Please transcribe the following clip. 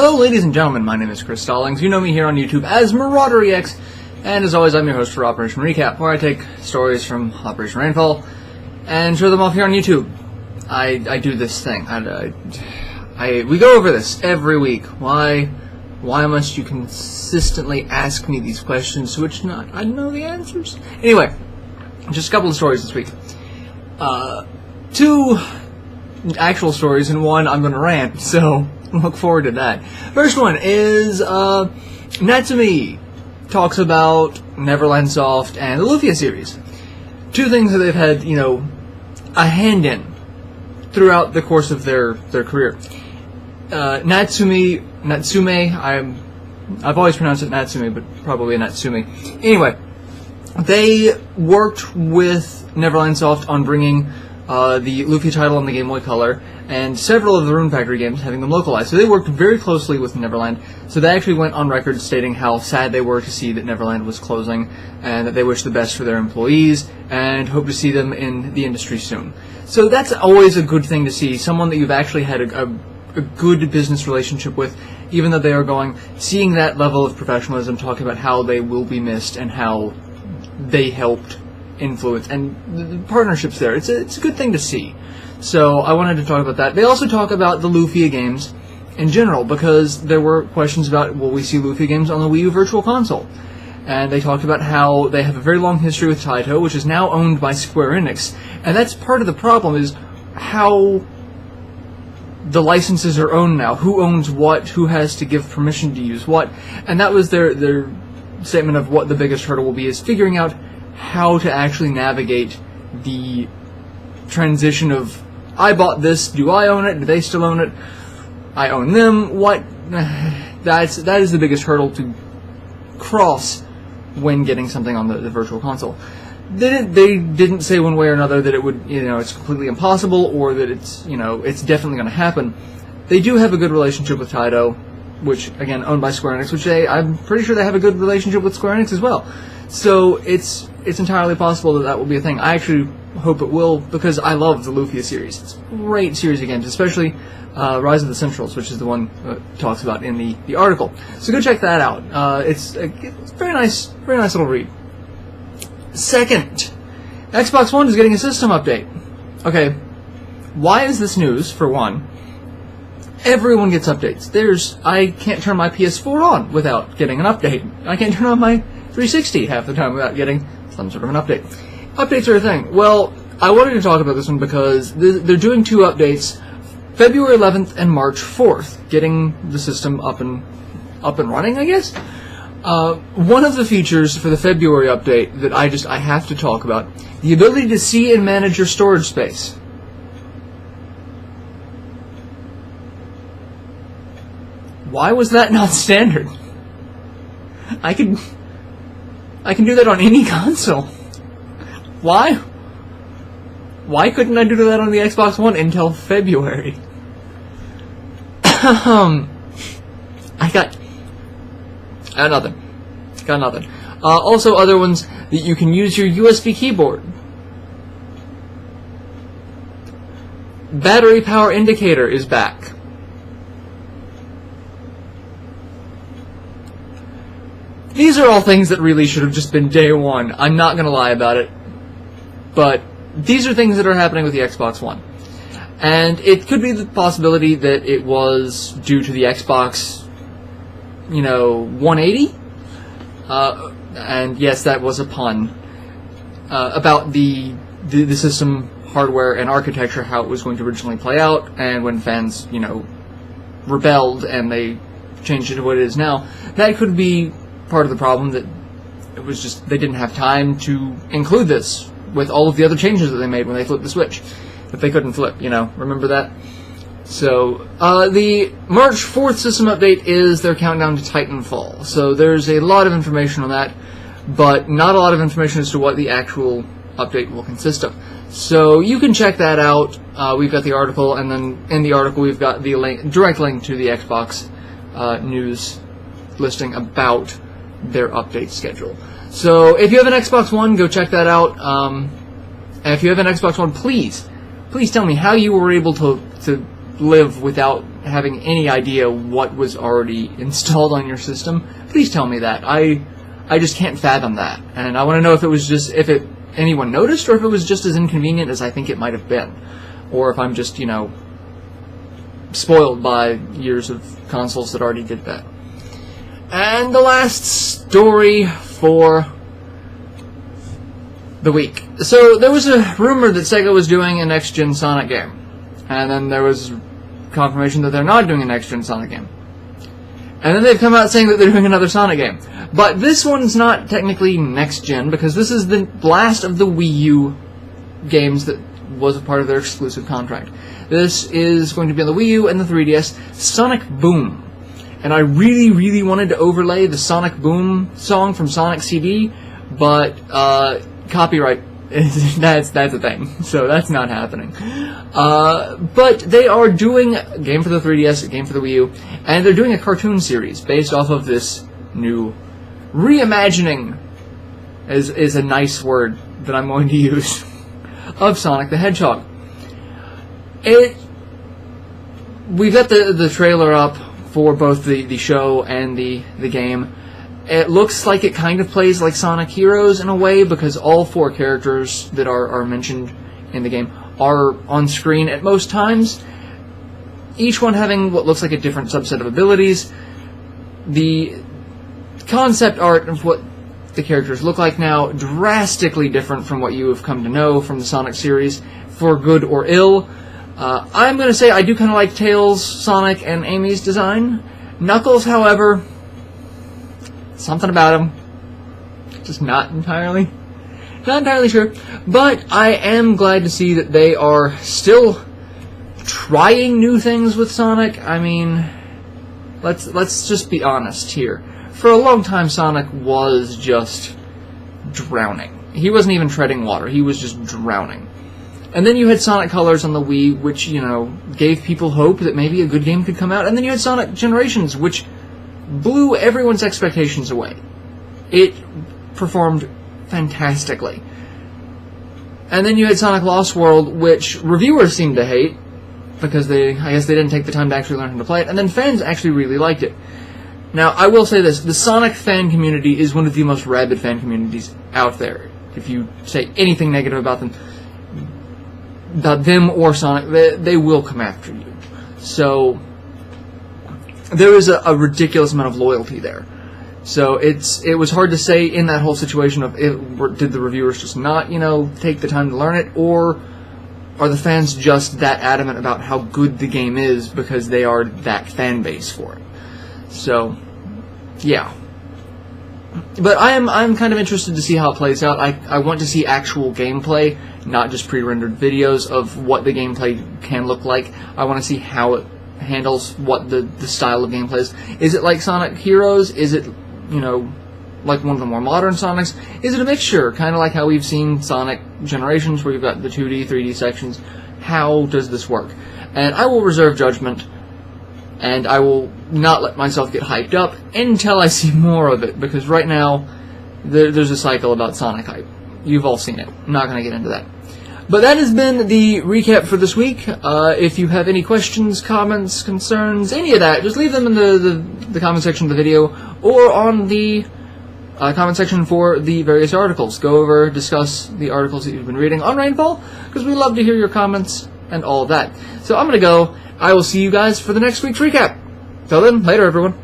Hello ladies and gentlemen, my name is Chris Stallings. You know me here on YouTube as MarauderEX, and as always I'm your host for Operation Recap, where I take stories from Operation Rainfall and show them off here on YouTube. I do this thing. We go over this every week. Why must you consistently ask me these questions to which I know the answers? Anyway, just a couple of stories this week. Two actual stories and one I'm going to rant, so look forward to that. First one is, Natsume talks about Neverland Soft and the Lufia series. Two things that they've had, a hand in throughout the course of their career. Natsume, I've always pronounced it Natsume, but probably Natsume. Anyway, they worked with Neverland Soft on bringing the Lufia title on the Game Boy Color, and several of the Rune Factory games, having them localized. So they worked very closely with Neverland. So they actually went on record stating how sad they were to see that Neverland was closing, and that they wish the best for their employees, and hope to see them in the industry soon. So that's always a good thing to see, someone that you've actually had a good business relationship with, even though they are going, seeing that level of professionalism, talking about how they will be missed, and how they helped influence, and the partnerships there. It's a good thing to see. So I wanted to talk about that. They also talk about the Lufia games in general, because there were questions about, will we see Lufia games on the Wii U Virtual Console? And they talked about how they have a very long history with Taito, which is now owned by Square Enix. And that's part of the problem, is how the licenses are owned now. Who owns what, who has to give permission to use what. And that was their statement of what the biggest hurdle will be, is figuring out how to actually navigate the transition of, I bought this, do I own it, do they still own it, I own them, what? That is the biggest hurdle to cross when getting something on the Virtual Console. They didn't say one way or another that it would, it's completely impossible, or that it's definitely going to happen. They do have a good relationship with Taito, which, again, owned by Square Enix, which I'm pretty sure they have a good relationship with Square Enix as well. So it's entirely possible that will be a thing. I actually hope it will, because I love the Lufia series. It's a great series of games, especially Rise of the Centrals, which is the one talks about in the article. So go check that out. It's a very nice little read. Second, Xbox One is getting a system update. Okay, why is this news, for one? Everyone gets updates. I can't turn my PS4 on without getting an update. I can't turn on my 360 half the time without getting some sort of an update. Updates are a thing. Well, I wanted to talk about this one because they're doing two updates, February 11th and March 4th, getting the system up and running, I guess. One of the features for the February update that I have to talk about, the ability to see and manage your storage space. Why was that not standard? I can do that on any console. Why? Why couldn't I do that on the Xbox One until February? I got nothing. Got nothing. Also, other ones that you can use your USB keyboard. Battery power indicator is back. These are all things that really should have just been day one. I'm not going to lie about it. But these are things that are happening with the Xbox One. And it could be the possibility that it was due to the Xbox, 180? And yes, that was a pun. About the system hardware and architecture, how it was going to originally play out, and when fans, rebelled and they changed it to what it is now. That could be part of the problem, that it was just they didn't have time to include this with all of the other changes that they made when they flipped the Switch that they couldn't flip, remember that? So the March 4th system update is their countdown to Titanfall. So there's a lot of information on that, but not a lot of information as to what the actual update will consist of. So you can check that out. We've got the article, and then in the article we've got the direct link to the Xbox news listing about their update schedule. So if you have an Xbox One, go check that out. And if you have an Xbox One, please tell me how you were able to live without having any idea what was already installed on your system, please tell me that. I just can't fathom that, and I want to know if it was just anyone noticed, or if it was just as inconvenient as I think it might have been, or if I'm just spoiled by years of consoles that already did that. And the last story for the week. So there was a rumor that Sega was doing a next-gen Sonic game, and then there was confirmation that they're not doing a next-gen Sonic game. And then they've come out saying that they're doing another Sonic game. But this one's not technically next-gen, because this is the last of the Wii U games that was a part of their exclusive contract. This is going to be on the Wii U and the 3DS, Sonic Boom. And I really, really wanted to overlay the Sonic Boom song from Sonic CD, but copyright, that's a thing, so that's not happening. But they are doing a game for the 3DS, a game for the Wii U, and they're doing a cartoon series based off of this new reimagining, is a nice word that I'm going to use, of Sonic the Hedgehog. We've got the trailer up for both the show and the game. It looks like it kind of plays like Sonic Heroes in a way, because all 4 characters that are mentioned in the game are on screen at most times, each one having what looks like a different subset of abilities. The concept art of what the characters look like now, drastically different from what you have come to know from the Sonic series, for good or ill. I'm going to say I do kind of like Tails, Sonic, and Amy's design. Knuckles, however, something about him, just not entirely sure. But I am glad to see that they are still trying new things with Sonic. I mean, let's just be honest here. For a long time, Sonic was just drowning. He wasn't even treading water. He was just drowning. And then you had Sonic Colors on the Wii, which, gave people hope that maybe a good game could come out. And then you had Sonic Generations, which blew everyone's expectations away. It performed fantastically. And then you had Sonic Lost World, which reviewers seemed to hate, because I guess they didn't take the time to actually learn how to play it, and then fans actually really liked it. Now, I will say this, the Sonic fan community is one of the most rabid fan communities out there. If you say anything negative about them or Sonic, they will come after you. So there is a ridiculous amount of loyalty there. So it was hard to say in that whole situation of did the reviewers just not, take the time to learn it, or are the fans just that adamant about how good the game is because they are that fan base for it. So, yeah. But I'm kind of interested to see how it plays out. I want to see actual gameplay, not just pre-rendered videos of what the gameplay can look like. I want to see how it handles what the style of gameplay is. Is it like Sonic Heroes? Is it, like one of the more modern Sonics? Is it a mixture, kind of like how we've seen Sonic Generations, where you've got the 2D, 3D sections? How does this work? And I will reserve judgment, and I will not let myself get hyped up until I see more of it, because right now, there's a cycle about Sonic hype. You've all seen it. I'm not going to get into that. But that has been the recap for this week. If you have any questions, comments, concerns, any of that, just leave them in the comment section of the video, or on the comment section for the various articles. Go over, discuss the articles that you've been reading on Rainfall, because we love to hear your comments and all of that. So I'm going to go. I will see you guys for the next week's recap. Till then, later everyone.